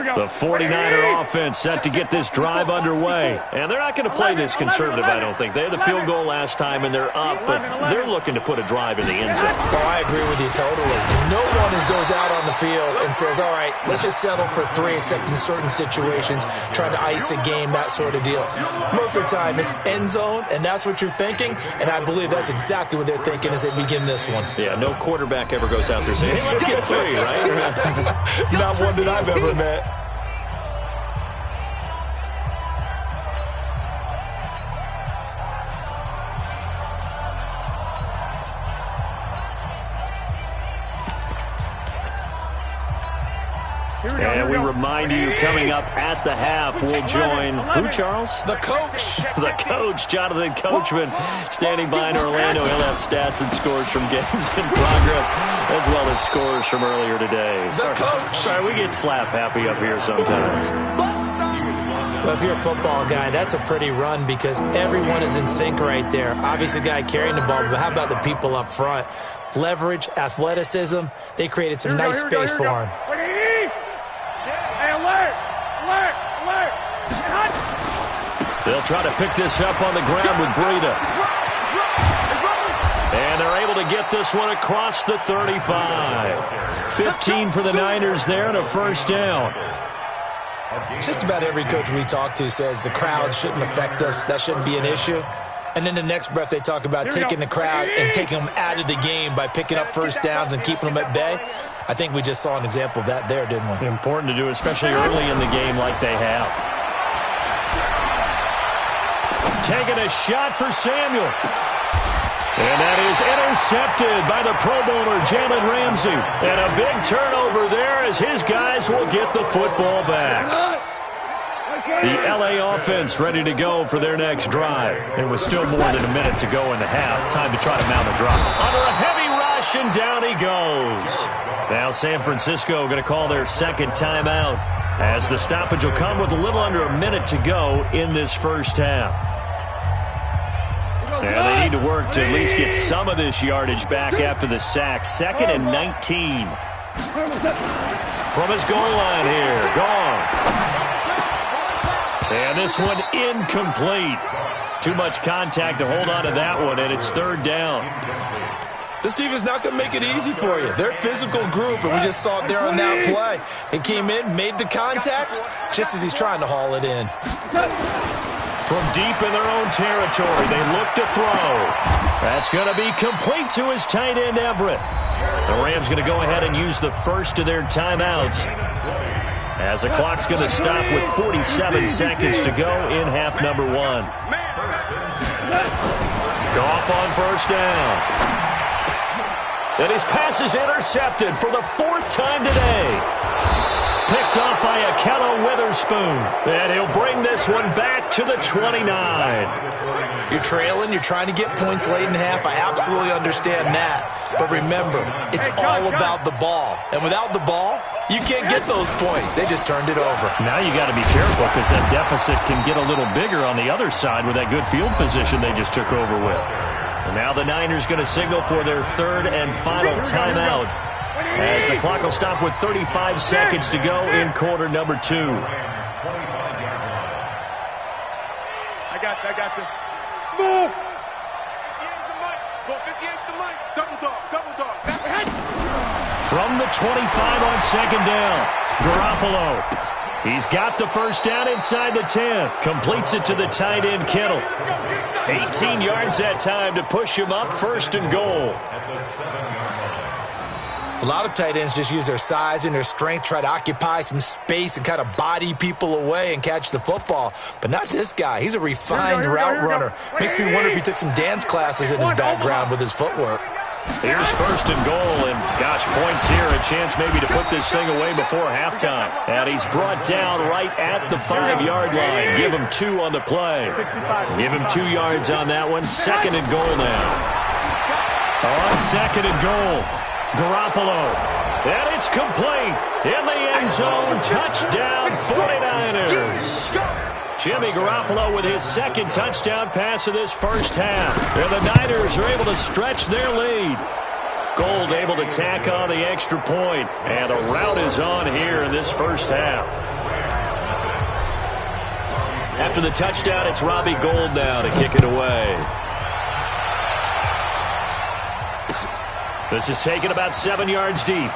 The 49er offense set to get this drive underway. And they're not going to play this conservative, I don't think. They had the field goal last time, and they're up, but they're looking to put a drive in the end zone. Oh, I agree with you totally. No one goes out on the field and says, all right, let's just settle for 3, except in certain situations, trying to ice a game, that sort of deal. Most of the time, it's end zone, and that's what you're thinking, and I believe that's exactly what they're thinking as they begin this one. Yeah, no quarterback ever goes out there saying, hey, let's get 3, right? Not one that I've ever met. And we remind you, coming up at the half, we'll join who, Charles? The coach. The coach, Jonathan Coachman, standing by in Orlando. He'll have stats and scores from games in progress, as well as scores from earlier today. The coach. Sorry, we get slap happy up here sometimes. Well, if you're a football guy, that's a pretty run because everyone is in sync right there. Obviously, the guy carrying the ball, but how about the people up front? Leverage, athleticism, they created some nice space for him. They'll try to pick this up on the ground with Breida. And they're able to get this one across the 35. 15 for the Niners there and a first down. Just about every coach we talk to says the crowd shouldn't affect us. That shouldn't be an issue. And in the next breath, they talk about taking the crowd and taking them out of the game by picking up first downs and keeping them at bay. I think we just saw an example of that there, didn't we? Important to do, especially early in the game like they have. Taking a shot for Samuel. And that is intercepted by the Pro Bowler, Jalen Ramsey. And a big turnover there as his guys will get the football back. The LA offense ready to go for their next drive. There was still more than a minute to go in the half. Time to try to mount a drive. Under a heavy rush, and down he goes. Now San Francisco going to call their second timeout as the stoppage will come with a little under a minute to go in this first half. And they need to work to at least get some of this yardage back after the sack. 2nd and 19. From his goal line here. Gone. And this one incomplete. Too much contact to hold on to that one, and it's 3rd down. This defense not going to make it easy for you. They're a physical group, and we just saw it there on that play. It came in, made the contact, just as he's trying to haul it in. From deep in their own territory, they look to throw. That's going to be complete to his tight end, Everett. The Rams going to go ahead and use the first of their timeouts as the clock's going to stop with 47 seconds to go in half number 1. Goff on first down. And his pass is intercepted for the 4th time today. Picked off by Akello Witherspoon. And he'll bring this one back to the 29. You're trailing. You're trying to get points late in half. I absolutely understand that. But remember, it's all about the ball. And without the ball, you can't get those points. They just turned it over. Now you got to be careful because that deficit can get a little bigger on the other side with that good field position they just took over with. And now the Niners going to signal for their 3rd and final timeout, as the clock will stop with 35 seconds to go in quarter number 2. I got this. Smooth. 58's the mic. Double dog. From the 25 on 2nd down, Garoppolo. He's got the first down inside the 10. Completes it to the tight end, Kittle. 18 yards that time to push him up, 1st and goal. A lot of tight ends just use their size and their strength, try to occupy some space and kind of body people away and catch the football. But not this guy. He's a refined route runner. Makes me wonder if he took some dance classes in his background with his footwork. Here's 1st and goal, and gosh, points here. A chance maybe to put this thing away before halftime. And he's brought down right at the 5-yard line. Give him 2 on the play. Give him 2 yards on that one. 2nd and goal now. On 2nd and goal, Garoppolo. And it's complete. In the end zone. Touchdown, 49ers. Jimmy Garoppolo with his 2nd touchdown pass of this first half. And the Niners are able to stretch their lead. Gould able to tack on the extra point. And a rout is on here in this first half. After the touchdown, it's Robbie Gould now to kick it away. This is taken about 7 yards deep.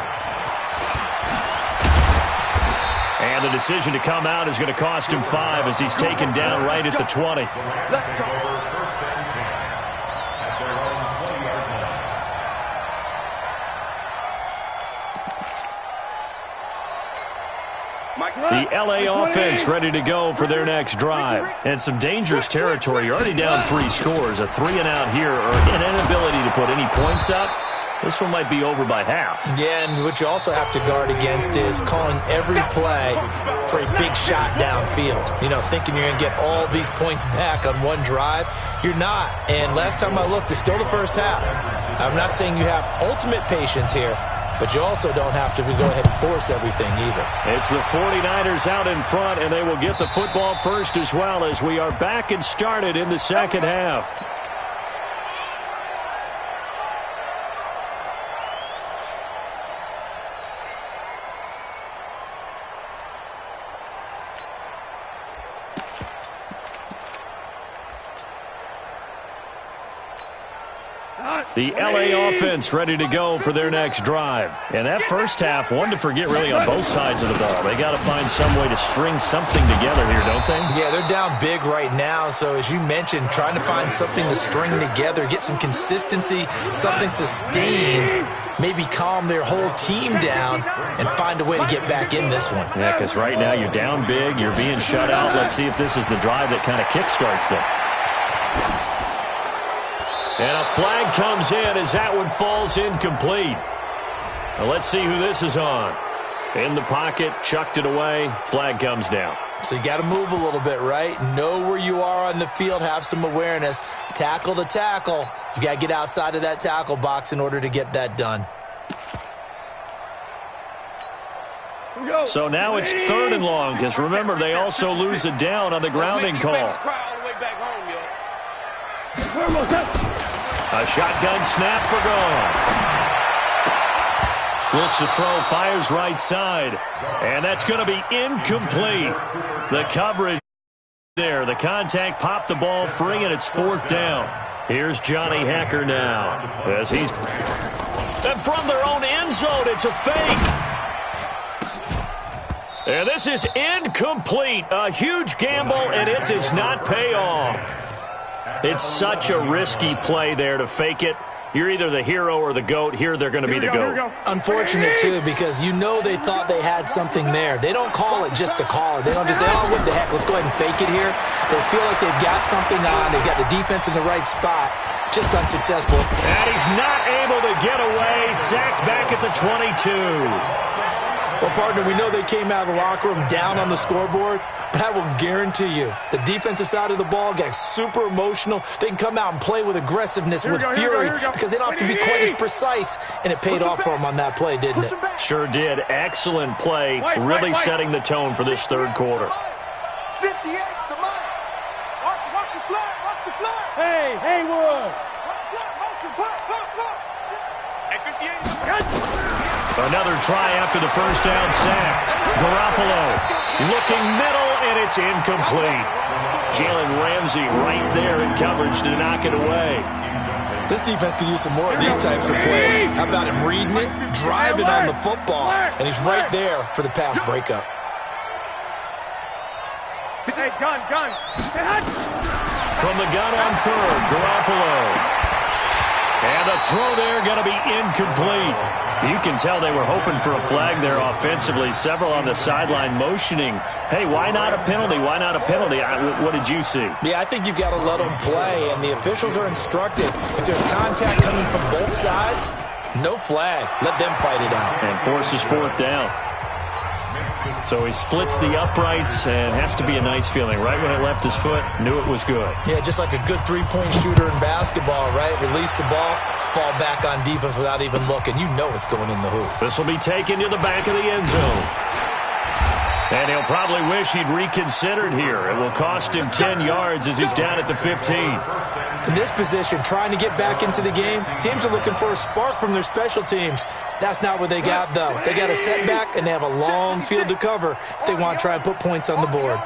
And the decision to come out is going to cost him 5 as he's taken down right at the 20. The L.A. offense ready to go for their next drive. And some dangerous territory. You're already down 3 scores. A 3-and-out here or an inability to put any points up. This one might be over by half. Yeah, and what you also have to guard against is calling every play for a big shot downfield. You know, thinking you're going to get all these points back on one drive. You're not. And last time I looked, it's still the first half. I'm not saying you have ultimate patience here, but you also don't have to go ahead and force everything either. It's the 49ers out in front, and they will get the football first as well as we are back and started in the second half. The L.A. offense ready to go for their next drive. And that first half, one to forget really on both sides of the ball. They got to find some way to string something together here, don't they? Yeah, they're down big right now. So as you mentioned, trying to find something to string together, get some consistency, something sustained, maybe calm their whole team down and find a way to get back in this one. Yeah, because right now you're down big, you're being shut out. Let's see if this is the drive that kind of kickstarts them. And a flag comes in as that one falls incomplete. Now let's see who this is on. In the pocket, chucked it away, flag comes down. So you got to move a little bit, right? Know where you are on the field, have some awareness. Tackle to tackle. You got to get outside of that tackle box in order to get that done. So now it's 3rd and long, because remember, they also lose a down on the grounding call. A shotgun snap for gone. Looks to throw, fires right side. And that's going to be incomplete. The coverage there. The contact popped the ball free, and it's 4th down. Here's Johnny Hecker now. As he's... And from their own end zone, it's a fake. And this is incomplete. A huge gamble, and it does not pay off. It's such a risky play there to fake it. You're either the hero or the GOAT. Here they're going to be the GOAT. Unfortunate, too, because you know they thought they had something there. They don't call it just to call it. They don't just say, oh, what the heck, let's go ahead and fake it here. They feel like they've got something on. They've got the defense in the right spot. Just unsuccessful. And he's not able to get away. Sacked back at the 22. Well, partner, we know they came out of the locker room down on the scoreboard, but I will guarantee you the defensive side of the ball got super emotional. They can come out and play with aggressiveness, with fury, because they don't have to be quite as precise, and it paid off for them on that play, didn't it? Sure did. Excellent play, really setting the tone for this third quarter. 58, the money. Watch the flag, watch the flag. Hey, Haywood. Hey, 58. Another try after the first down sack. Garoppolo looking middle, and it's incomplete. Jalen Ramsey right there in coverage to knock it away. This defense could use some more of these types of plays. How about him reading it, driving on the football, and he's right there for the pass breakup. Hey, gun. From the gun on 3rd, Garoppolo. And the throw there going to be incomplete. You can tell they were hoping for a flag there offensively. Several on the sideline motioning, hey, why not a penalty? Why not a penalty? What did you see? Yeah, I think you've got to let them play, and the officials are instructed. If there's contact coming from both sides, no flag. Let them fight it out. And forces 4th down. So he splits the uprights, and has to be a nice feeling. Right when it left his foot, knew it was good. Yeah, just like a good three-point shooter in basketball, right? Release the ball, fall back on defense without even looking. You know it's going in the hoop. This will be taken to the back of the end zone. And he'll probably wish he'd reconsidered here. It will cost him 10 yards as he's down at the 15. In this position, trying to get back into the game, teams are looking for a spark from their special teams. That's not what they got, though. They got a setback, and they have a long field to cover if they want to try and put points on the board.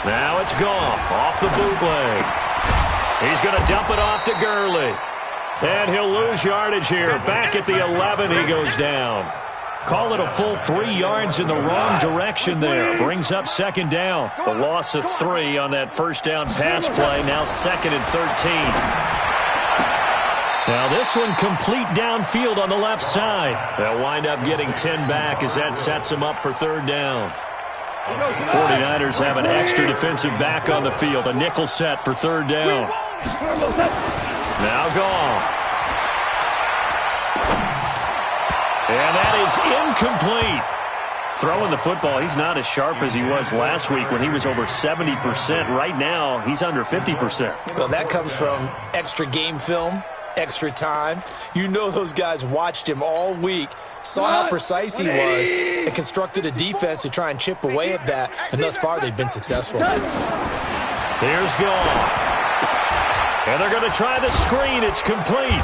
Now it's Goff off the bootleg. He's going to dump it off to Gurley. And he'll lose yardage here. Back at the 11, he goes down. Call it a full 3 yards in the wrong direction there. Brings up second down. The loss of 3 on that first down pass play. Now 2nd and 13. Now this one complete downfield on the left side. They'll wind up getting 10 back as that sets them up for 3rd down. 49ers have an extra defensive back on the field. A nickel set for 3rd down. Now Goff. And that is incomplete. Throwing the football, he's not as sharp as he was last week when he was over 70%. Right now, he's under 50%. Well, that comes from extra game film, extra time. You know those guys watched him all week, saw how precise he was, and constructed a defense to try and chip away at that, and thus far they've been successful. Here's Goff. And they're going to try the screen. It's complete.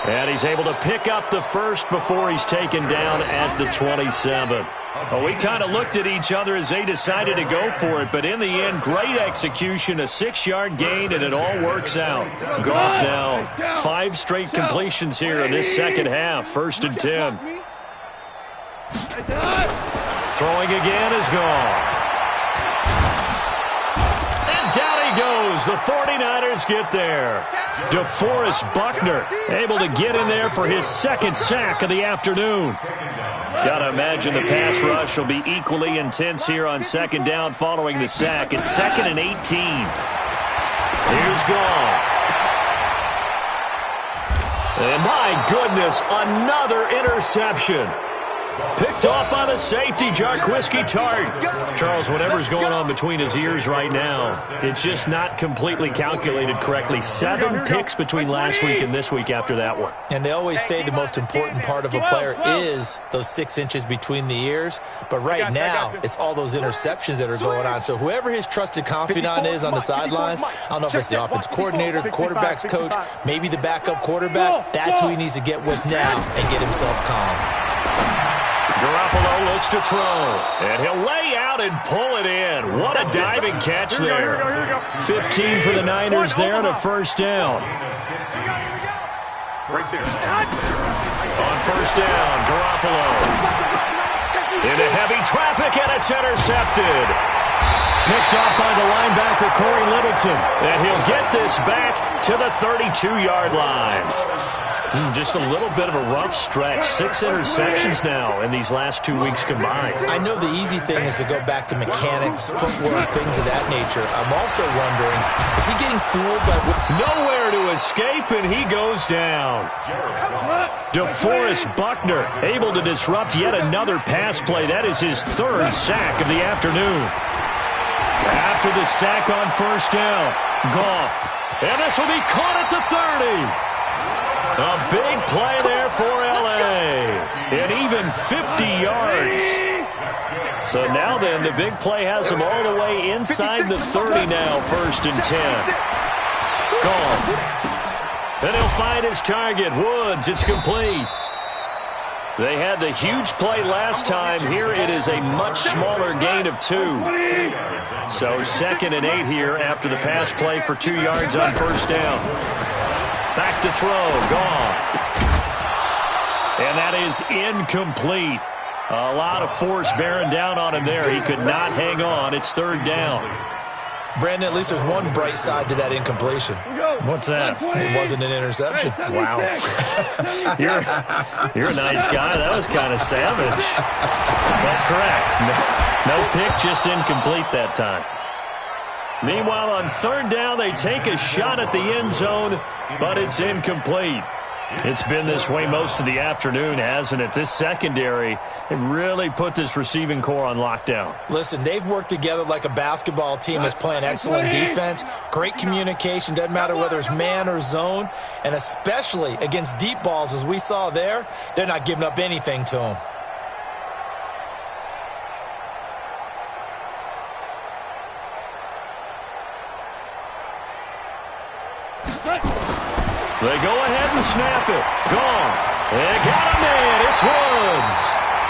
And he's able to pick up the first before he's taken down at the 27. Well, we kind of looked at each other as they decided to go for it, but in the end, great execution, a 6-yard gain, and it all works out. Goff now, 5 straight completions here in this second half, 1st and 10. Throwing again is Goff. Goes. The 49ers get there. DeForest Buckner able to get in there for his 2nd sack of the afternoon. Got to imagine the pass rush will be equally intense here on 2nd down following the sack. It's 2nd and 18. Here's Goff. And my goodness, another interception. Picked off by the safety, Jarquiski Tart. Charles, whatever's going on between his ears right now, it's just not completely calculated correctly. 7 picks between last week and this week after that one. And they always say the most important part of a player is those 6 inches between the ears. But right now, it's all those interceptions that are going on. So whoever his trusted confidant is on the sidelines, I don't know if it's the offensive coordinator, the quarterback's coach, maybe the backup quarterback, that's who he needs to get with now and get himself calm. Garoppolo looks to throw, and he'll lay out and pull it in. What a diving catch there. 15 for the Niners there and a 1st down. On 1st down, Garoppolo. Into heavy traffic, and it's intercepted. Picked off by the linebacker, Corey Littleton. And he'll get this back to the 32-yard line. Just a little bit of a rough stretch. 6 interceptions now in these last 2 weeks combined. I know the easy thing is to go back to mechanics, footwork, things of that nature. I'm also wondering, is he getting fooled by... Nowhere to escape, and he goes down. DeForest Buckner able to disrupt yet another pass play. That is his 3rd sack of the afternoon. After the sack on 1st down, Goff. And this will be caught at the 30. A big play there for L.A. And even 50 yards. So now then, the big play has him all the way inside the 30 now, 1st and 10. Gone. And he'll find his target, Woods. It's complete. They had the huge play last time. Here it is a much smaller gain of 2. So 2nd and 8 here after the pass play for 2 yards on 1st down. Back to throw, Goff. And that is incomplete. A lot of force bearing down on him there. He could not hang on. It's 3rd down. Brandon, at least there's one bright side to that incompletion. What's that? It wasn't an interception. Wow. You're a nice guy. That was kind of savage. But correct. No pick, just incomplete that time. Meanwhile, on 3rd down, they take a shot at the end zone, but it's incomplete. It's been this way most of the afternoon, hasn't it? This secondary, it really put this receiving core on lockdown. Listen, they've worked together like a basketball team that's playing excellent defense. Great communication, doesn't matter whether it's man or zone. And especially against deep balls, as we saw there, they're not giving up anything to them. They go ahead and snap it. Gone. And got a man. It's Woods.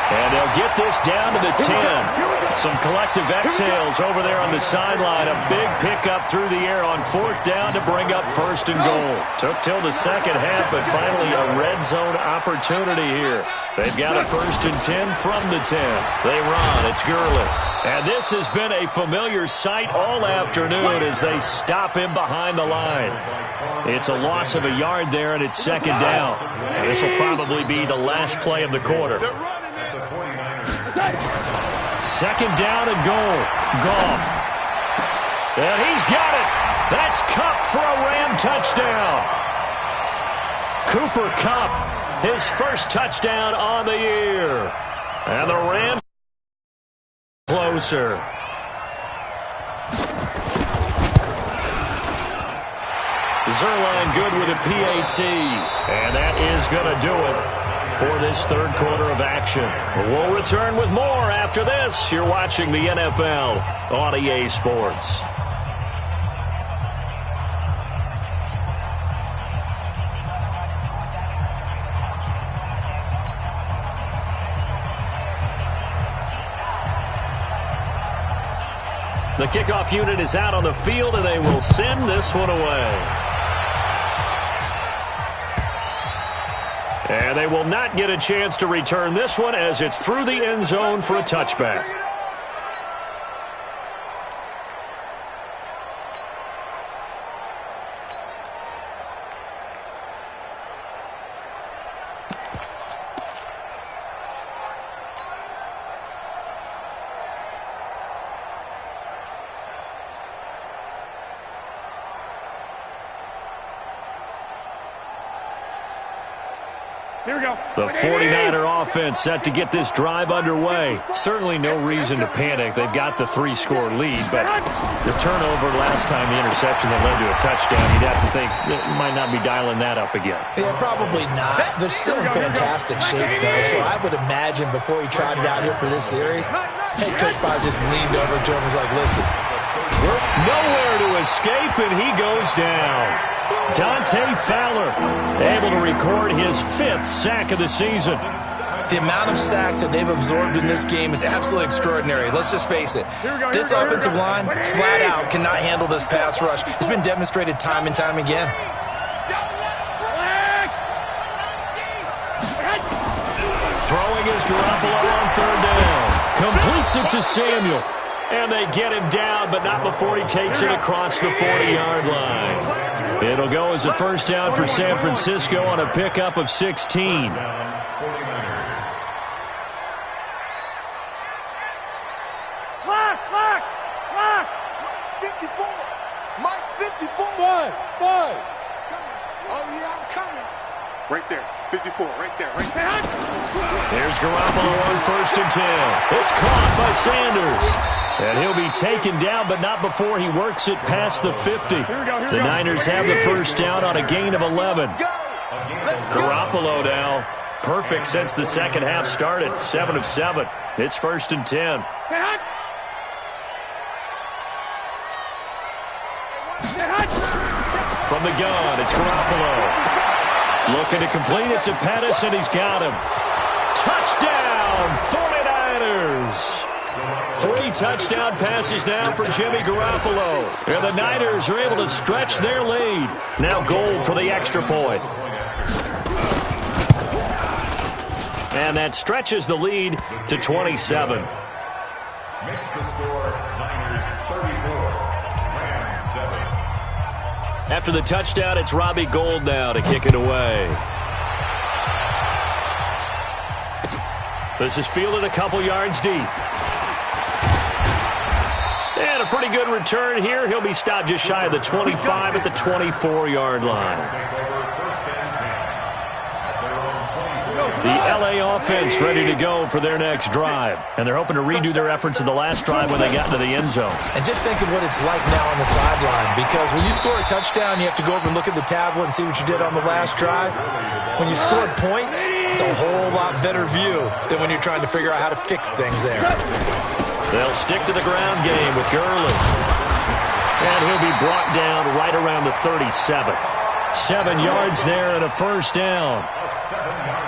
And they'll get this down to the 10. Some collective exhales over there on the sideline. A big pickup through the air on 4th down to bring up 1st and goal. Took till the second half, but finally a red zone opportunity here. They've got a 1st and 10 from the 10. They run. It's Gurley. And this has been a familiar sight all afternoon as they stop him behind the line. It's a loss of a yard there, and it's 2nd down. This will probably be the last play of the quarter. 2nd down and goal. Goff. And he's got it. That's Kupp for a Ram touchdown. Cooper Kupp, his first touchdown on the year. And the Rams closer. Zerline good with a PAT. And that is going to do it for this 3rd quarter of action. We'll return with more after this. You're watching the NFL on EA Sports. The kickoff unit is out on the field, and they will send this one away. And they will not get a chance to return this one as it's through the end zone for a touchback. Here we go. The 49er offense set to get this drive underway. Certainly no reason to panic. They've got the 3-score lead, but the turnover last time, the interception that led to a touchdown, you'd have to think it might not be dialing that up again. Yeah, probably not. They're still in fantastic shape, though, so I would imagine before he trotted out here for this series, head coach probably just leaned over to him and was like, listen. Nowhere to escape, and he goes down. Dante Fowler able to record his 5th sack of the season. The amount of sacks that they've absorbed in this game is absolutely extraordinary. Let's just face it. This offensive line, flat out, cannot handle this pass rush. It's been demonstrated time and time again. Throwing is Garoppolo on 3rd down. Completes it to Samuel. And they get him down, but not before he takes it across the 40-yard line. It'll go as a 1st down for San Francisco on a pickup of 16. Clock! 54. Mike, 54. Five. Oh, yeah, I'm coming. Right there. 54. Right there. Here's Garoppolo on 1st and 10. It's caught by Sanders. And he'll be taken down, but not before he works it past the 50. The Niners have the 1st down on a gain of 11. Garoppolo now, perfect since the second half started, 7 of 7. It's 1st and 10. From the gun, it's Garoppolo. Looking to complete it to Pettis, and he's got him. Touchdown, 49ers! 3 touchdown passes now for Jimmy Garoppolo. And the Niners are able to stretch their lead. Now goal for the extra point. And that stretches the lead to 27. Makes the score Niners 34, Rams 7. After the touchdown, it's Robbie Gould now to kick it away. This is fielded a couple yards deep. And a pretty good return here. He'll be stopped just shy of the 25 at the 24-yard line. The L.A. offense ready to go for their next drive. And they're hoping to redo their efforts in the last drive when they got into the end zone. And just think of what it's like now on the sideline, because when you score a touchdown, you have to go over and look at the tablet and see what you did on the last drive. When you scored points, it's a whole lot better view than when you're trying to figure out how to fix things there. They'll stick to the ground game with Gurley. And he'll be brought down right around the 37. 7 yards there and a first down.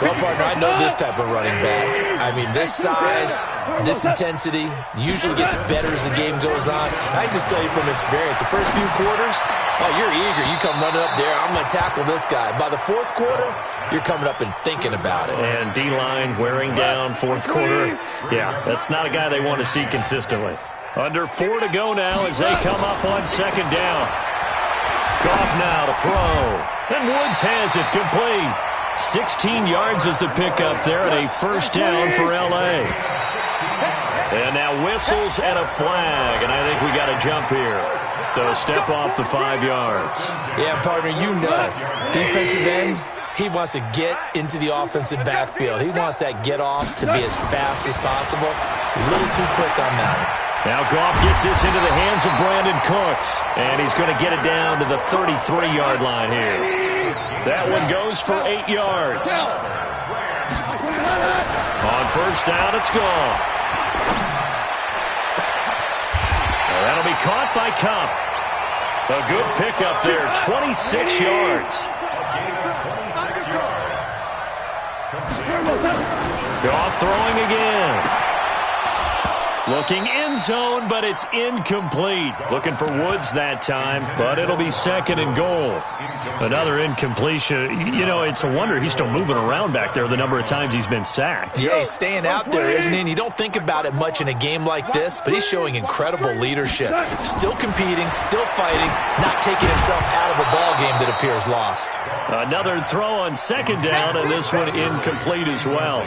Well, partner, I know this type of running back. I mean, this size, this intensity usually gets better as the game goes on. And I just tell you from experience, the first few quarters, oh, you're eager. You come running up there, I'm going to tackle this guy. By the fourth quarter, you're coming up and thinking about it. And D-line wearing down fourth quarter. Yeah, that's not a guy they want to see consistently. Under 4 to go now as they come up on second down. Goff now to throw. And Woods has it complete. 16 yards is the pickup there and a first down for L.A. And now whistles and a flag, and I think we got a jump here. So step off the 5 yards. Yeah, partner, you know, defensive end, he wants to get into the offensive backfield. He wants that get off to be as fast as possible. A little too quick on that one. Now Goff gets this into the hands of Brandon Cooks, and he's going to get it down to the 33-yard line here. That one goes for 8 yards. On first down, it's gone. That'll be caught by Kupp. A good pickup there, 26 yards. Goff throwing again. Looking end zone, but it's incomplete. Looking for Woods that time, but it'll be second and goal. Another incompletion. You know, it's a wonder he's still moving around back there the number of times he's been sacked. Yeah, he's staying out there, isn't he? And you don't think about it much in a game like this, but he's showing incredible leadership. Still competing, still fighting, not taking himself out of a ball game that appears lost. Another throw on second down, and this one incomplete as well.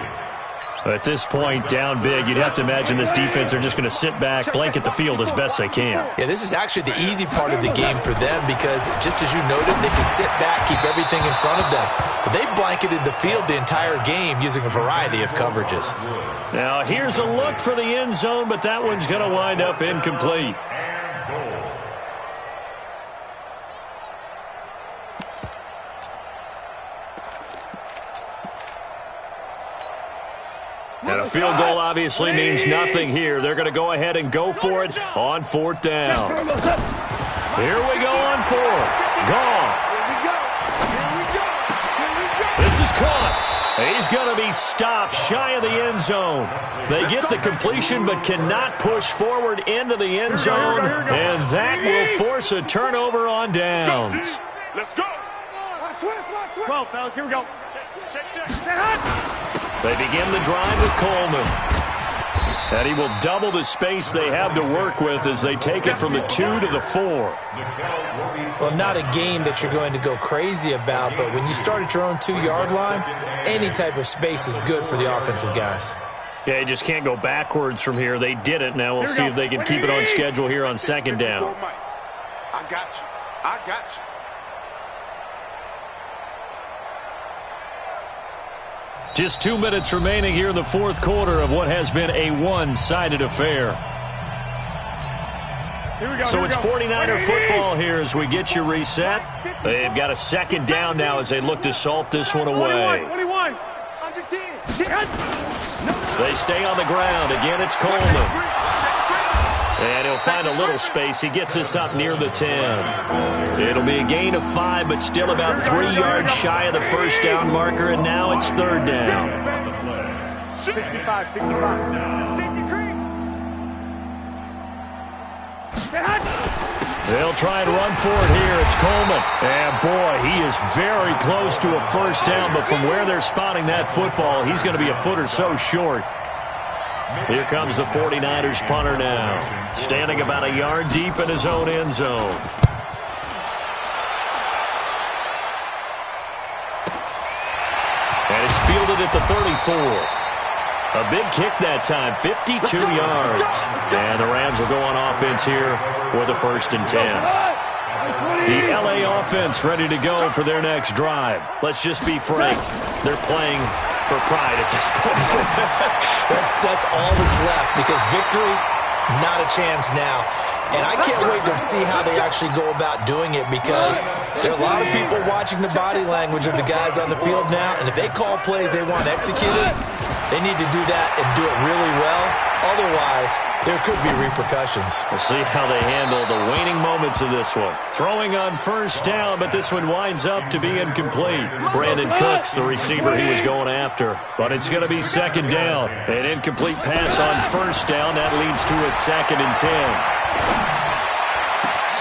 At this point, down big, you'd have to imagine this defense are just going to sit back, blanket the field as best they can. Yeah, this is actually the easy part of the game for them because, just as you noted, they can sit back, keep everything in front of them. But they've blanketed the field the entire game using a variety of coverages. Now, here's a look for the end zone, but that one's going to wind up incomplete. And a field goal obviously means nothing here. They're going to go ahead and go for it on fourth down. Here we go on fourth. Goff. This is caught. He's going to be stopped shy of the end zone. They get the completion but cannot push forward into the end zone, and that will force a turnover on downs. Let's go. 12, fellas, here we go. They begin the drive with Coleman. And he will double the space they have to work with as they take it from the 2 to the 4. Well, not a game that you're going to go crazy about, but when you start at your own 2-yard line, any type of space is good for the offensive guys. Yeah, you just can't go backwards from here. They did it. Now we'll see if they can keep it on schedule here on second down. I got you. I got you. Just 2 minutes remaining here in the fourth quarter of what has been a one-sided affair. So it's 49er football here as we get you reset. They've got a second down now as they look to salt this one away. 21. They stay on the ground. Again, it's Coleman. And he'll find a little space. He gets us up near the 10. It'll be a gain of 5, but still about 3 yards shy of the first down marker, and now it's third down. 65. They'll try and run for it here. It's Coleman. And, boy, he is very close to a first down, but from where they're spotting that football, he's going to be a foot or so short. Here comes the 49ers punter now, standing about a yard deep in his own end zone. And it's fielded at the 34. A big kick that time, 52 yards. And the Rams will go on offense here with a 1st and 10. The L.A. offense ready to go for their next drive. Let's just be frank. They're playing for pride at this point. That's all that's left because victory, not a chance now. And I can't wait to see how they actually go about doing it because there are a lot of people watching the body language of the guys on the field now, and if they call plays they want executed, they need to do that and do it really well. Otherwise, there could be repercussions. We'll see how they handle the waning moments sequence of this one. Throwing on first down, but this one winds up to be incomplete. Brandon Cooks, the receiver he was going after. But it's going to be second down. An incomplete pass on first down. That leads to a 2nd and 10.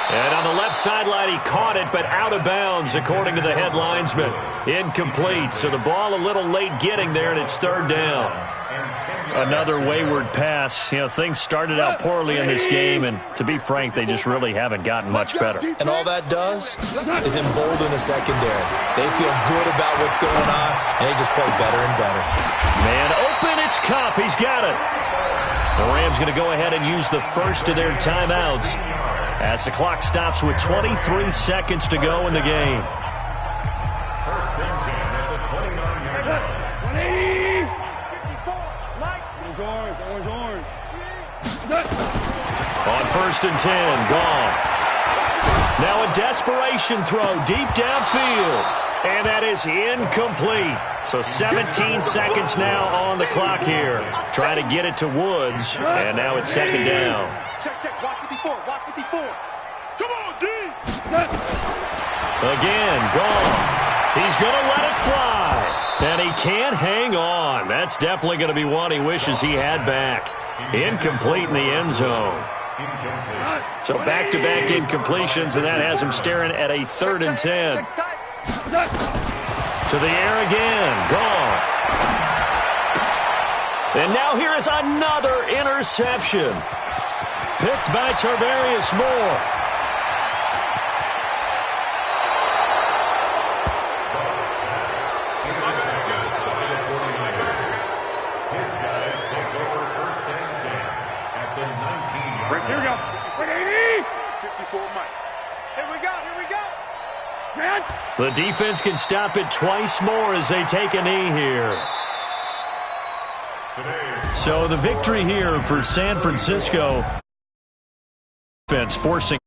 And on the left sideline, he caught it, but out of bounds, according to the head linesman. Incomplete, so the ball a little late getting there, and it's 3rd down. Another wayward pass. You know, things started out poorly in this game, and to be frank, they just really haven't gotten much better. And all that does is embolden the secondary. They feel good about what's going on, and they just play better and better. Man open, it's Cup. He's got it. The Rams going to go ahead and use the first of their timeouts as the clock stops with 23 seconds to go in the game. First and 10 at the 29-yard line. On first and 10, Goff. Now a desperation throw deep downfield. And that is incomplete. So 17 seconds now on the clock here. Trying to get it to Woods. And now it's 2nd down. Check. Watch 54. Watch 54. Come on, D. Again, Goff. He's going to let it fly. And he can't hang on. That's definitely going to be one he wishes he had back. Incomplete in the end zone. So back-to-back incompletions, and that has him staring at a 3rd and 10. To the air again, Goff. And now here is another interception. Picked by Tarvarius Moore. His guys take over first and 10 at the 19-yard line. Here we go. 54 Mike. Here we go. The defense can stop it twice more as they take a knee here. So the victory here for San Francisco. Defense forcing